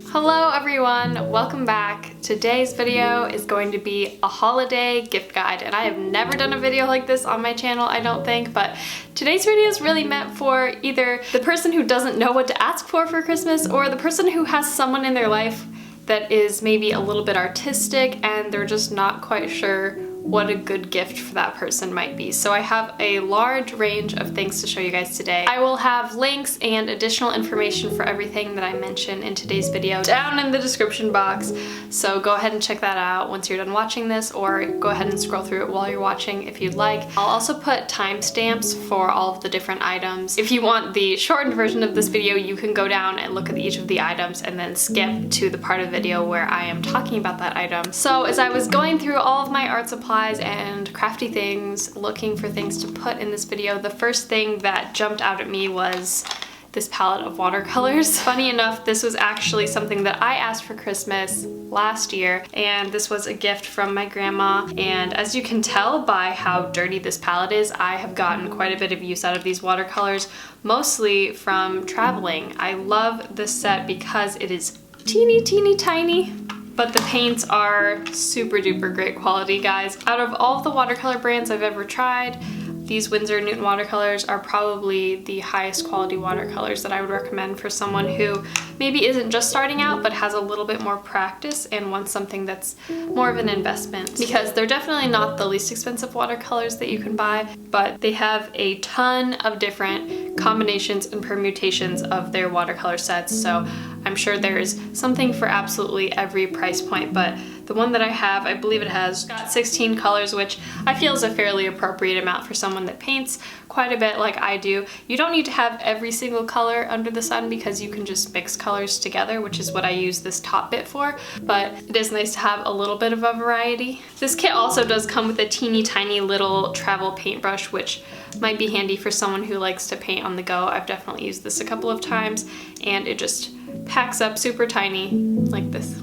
Hello everyone, welcome back. Today's video is going to be a holiday gift guide, and I have never done a video like this on my channel, I don't think, but today's video is really meant for either the person who doesn't know what to ask for Christmas or the person who has someone in their life that is maybe a little bit artistic and they're just not quite sure what a good gift for that person might be. So I have a large range of things to show you guys today. I will have links and additional information for everything that I mention in today's video down in the description box. So go ahead and check that out once you're done watching this, or go ahead and scroll through it while you're watching if you'd like. I'll also put timestamps for all of the different items. If you want the shortened version of this video, you can go down and look at each of the items and then skip to the part of the video where I am talking about that item. So as I was going through all of my art supplies and crafty things, looking for things to put in this video, the first thing that jumped out at me was this palette of watercolors. Funny enough, this was actually something that I asked for Christmas last year, and this was a gift from my grandma, and as you can tell by how dirty this palette is, I have gotten quite a bit of use out of these watercolors, mostly from traveling. I love this set because it is teeny tiny, but the paints are super duper great quality, guys. Out of all of the watercolor brands I've ever tried, these Winsor Newton watercolors are probably the highest quality watercolors that I would recommend for someone who maybe isn't just starting out but has a little bit more practice and wants something that's more of an investment, because they're definitely not the least expensive watercolors that you can buy, but they have a ton of different combinations and permutations of their watercolor sets, so I'm sure there's something for absolutely every price point. But the one that I have, I believe it has got 16 colors, which I feel is a fairly appropriate amount for someone that paints quite a bit like I do. You don't need to have every single color under the sun because you can just mix colors together, which is what I use this top bit for, but it is nice to have a little bit of a variety. This kit also does come with a teeny tiny little travel paintbrush, which might be handy for someone who likes to paint on the go. I've definitely used this a couple of times, and it just packs up super tiny like this.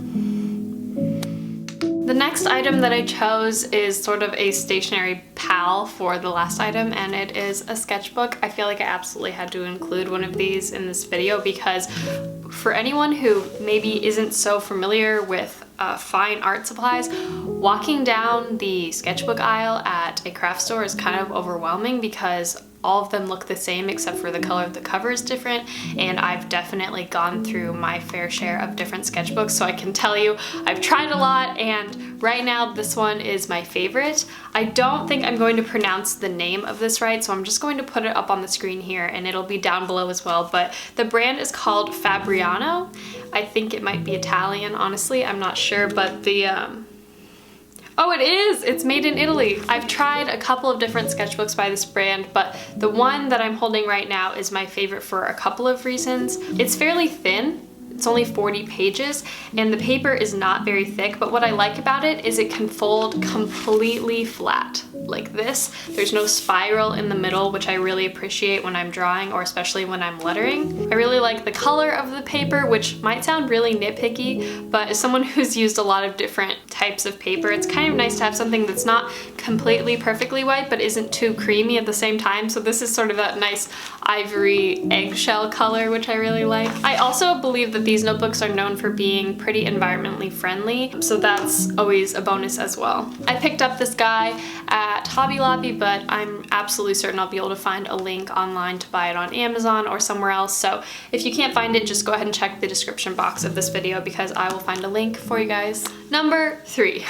The next item that I chose is sort of a stationary pal for the last item, and it is a sketchbook. I feel like I absolutely had to include one of these in this video because for anyone who maybe isn't so familiar with fine art supplies, walking down the sketchbook aisle at a craft store is kind of overwhelming because all of them look the same except for the color of the cover is different, and I've definitely gone through my fair share of different sketchbooks, so I can tell you I've tried a lot, and right now this one is my favorite. I don't think I'm going to pronounce the name of this right, so I'm just going to put it up on the screen here and it'll be down below as well, but the brand is called Fabriano. I think it might be Italian, honestly, I'm not sure, but the oh, it is! It's made in Italy. I've tried a couple of different sketchbooks by this brand, but the one that I'm holding right now is my favorite for a couple of reasons. It's fairly thin. It's only 40 pages, and the paper is not very thick, but what I like about it is it can fold completely flat, like this. There's no spiral in the middle, which I really appreciate when I'm drawing, or especially when I'm lettering. I really like the color of the paper, which might sound really nitpicky, but as someone who's used a lot of different types of paper, it's kind of nice to have something that's not completely perfectly white, but isn't too creamy at the same time. So this is sort of that nice ivory eggshell color, which I really like. I also believe that these notebooks are known for being pretty environmentally friendly, so that's always a bonus as well. I picked up this guy at Hobby Lobby, but I'm absolutely certain I'll be able to find a link online to buy it on Amazon or somewhere else, so if you can't find it, just go ahead and check the description box of this video because I will find a link for you guys. Number 3.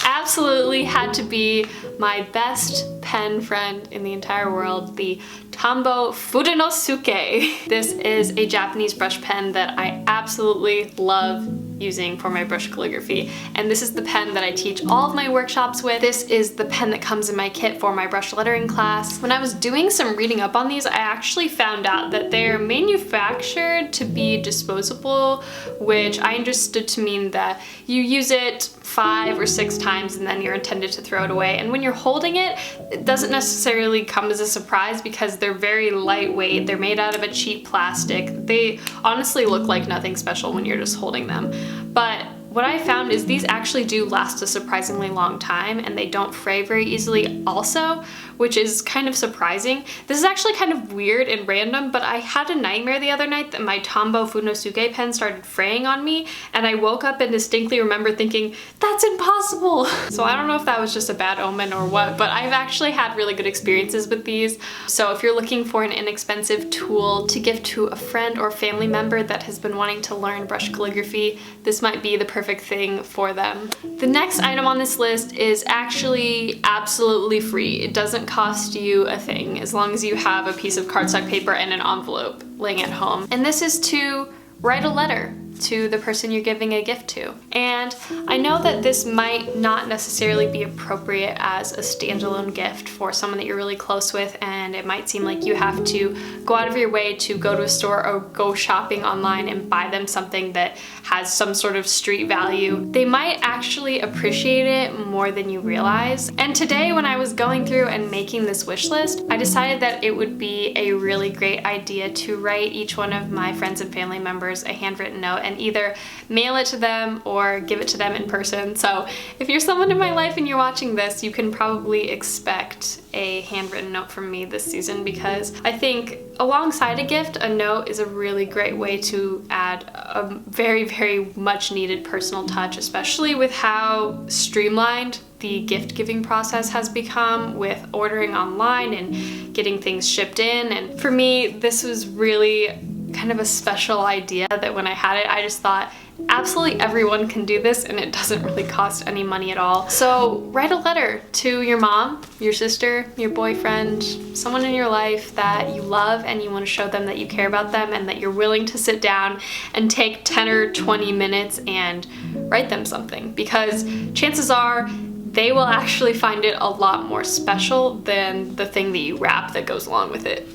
Absolutely had to be my best pen friend in the entire world, the Tombow Fudenosuke. This is a Japanese brush pen that I absolutely love using for my brush calligraphy, and this is the pen that I teach all of my workshops with. This is the pen that comes in my kit for my brush lettering class. When I was doing some reading up on these, I actually found out that they're manufactured to be disposable, which I understood to mean that you use it 5 or 6 times and then you're intended to throw it away, and when you're holding it, it doesn't necessarily come as a surprise because they're very lightweight. They're made out of a cheap plastic. They honestly look like nothing special when you're just holding them. But what I found is these actually do last a surprisingly long time, and they don't fray very easily also, which is kind of surprising. This is actually kind of weird and random, but I had a nightmare the other night that my Tombow Fudenosuke pen started fraying on me, and I woke up and distinctly remember thinking, that's impossible! So I don't know if that was just a bad omen or what, but I've actually had really good experiences with these. So if you're looking for an inexpensive tool to gift to a friend or family member that has been wanting to learn brush calligraphy, this might be the perfect thing for them. The next item on this list is actually absolutely free. It doesn't cost you a thing as long as you have a piece of cardstock paper and an envelope laying at home. And this is to write a letter to the person you're giving a gift to. And I know that this might not necessarily be appropriate as a standalone gift for someone that you're really close with, and it might seem like you have to go out of your way to go to a store or go shopping online and buy them something that has some sort of street value. They might actually appreciate it more than you realize. And today when I was going through and making this wish list, I decided that it would be a really great idea to write each one of my friends and family members a handwritten note and either mail it to them or give it to them in person. So if you're someone in my life and you're watching this, you can probably expect a handwritten note from me this season, because I think alongside a gift, a note is a really great way to add a very, very much needed personal touch, especially with how streamlined the gift giving process has become with ordering online and getting things shipped in. And for me, this was really kind of a special idea that when I had it, I just thought absolutely everyone can do this and it doesn't really cost any money at all. So write a letter to your mom, your sister, your boyfriend, someone in your life that you love and you want to show them that you care about them and that you're willing to sit down and take 10 or 20 minutes and write them something, because chances are they will actually find it a lot more special than the thing that you wrap that goes along with it.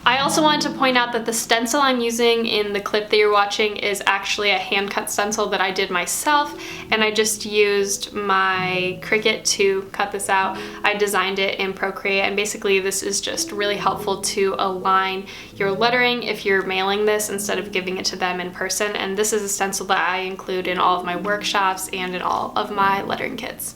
I also wanted to point out that the stencil I'm using in the clip that you're watching is actually a hand-cut stencil that I did myself, and I just used my Cricut to cut this out. I designed it in Procreate, and basically this is just really helpful to align your lettering if you're mailing this instead of giving it to them in person. And this is a stencil that I include in all of my workshops and in all of my lettering kits.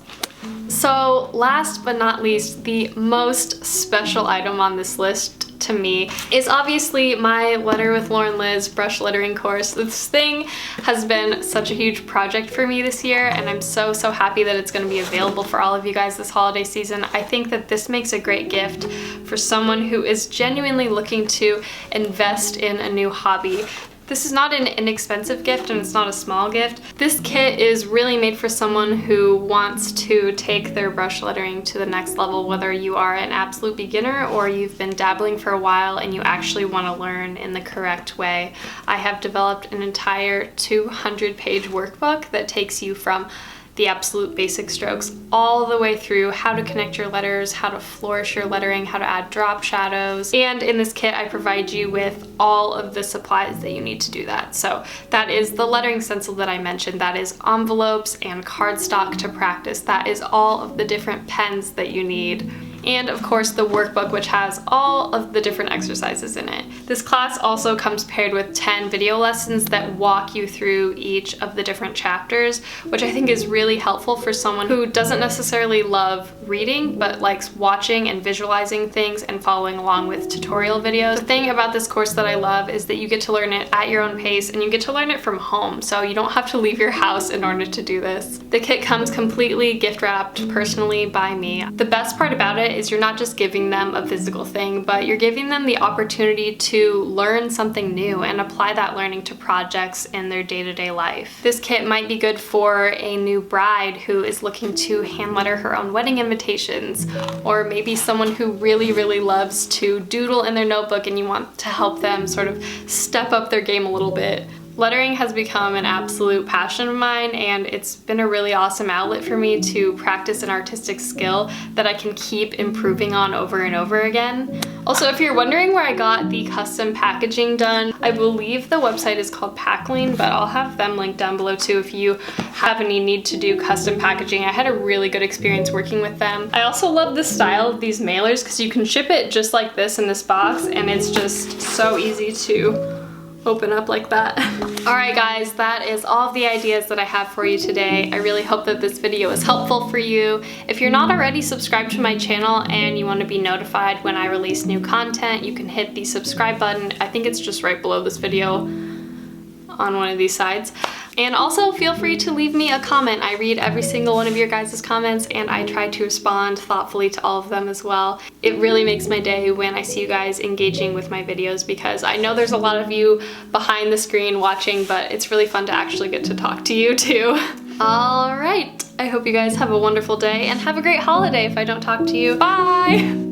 So last but not least, the most special item on this list to me is obviously my Letter with Lauren Liz brush lettering course. This thing has been such a huge project for me this year, and I'm so happy that it's going to be available for all of you guys this holiday season. I think that this makes a great gift for someone who is genuinely looking to invest in a new hobby. This is not an inexpensive gift and it's not a small gift. This kit is really made for someone who wants to take their brush lettering to the next level, whether you are an absolute beginner or you've been dabbling for a while and you actually want to learn in the correct way. I have developed an entire 200-page workbook that takes you from the absolute basic strokes all the way through how to connect your letters, how to flourish your lettering, how to add drop shadows. And in this kit, I provide you with all of the supplies that you need to do that. So that is the lettering stencil that I mentioned, that is envelopes and cardstock to practice, that is all of the different pens that you need, and of course the workbook, which has all of the different exercises in it. This class also comes paired with 10 video lessons that walk you through each of the different chapters, which I think is really helpful for someone who doesn't necessarily love reading but likes watching and visualizing things and following along with tutorial videos. The thing about this course that I love is that you get to learn it at your own pace and you get to learn it from home, so you don't have to leave your house in order to do this. The kit comes completely gift wrapped personally by me. The best part about it is you're not just giving them a physical thing, but you're giving them the opportunity to learn something new and apply that learning to projects in their day-to-day life. This kit might be good for a new bride who is looking to hand letter her own wedding invitations, or maybe someone who really loves to doodle in their notebook and you want to help them sort of step up their game a little bit. Lettering has become an absolute passion of mine, and it's been a really awesome outlet for me to practice an artistic skill that I can keep improving on over and over again. Also, if you're wondering where I got the custom packaging done, I believe the website is called Packling, but I'll have them linked down below too if you have any need to do custom packaging. I had a really good experience working with them. I also love the style of these mailers because you can ship it just like this in this box, and it's just so easy to open up like that. Alright guys, that is all of the ideas that I have for you today. I really hope that this video was helpful for you. If you're not already subscribed to my channel and you want to be notified when I release new content, you can hit the subscribe button. I think it's just right below this video on one of these sides. And also feel free to leave me a comment. I read every single one of your guys' comments and I try to respond thoughtfully to all of them as well. It really makes my day when I see you guys engaging with my videos, because I know there's a lot of you behind the screen watching, but it's really fun to actually get to talk to you too. All right, I hope you guys have a wonderful day and have a great holiday if I don't talk to you. Bye!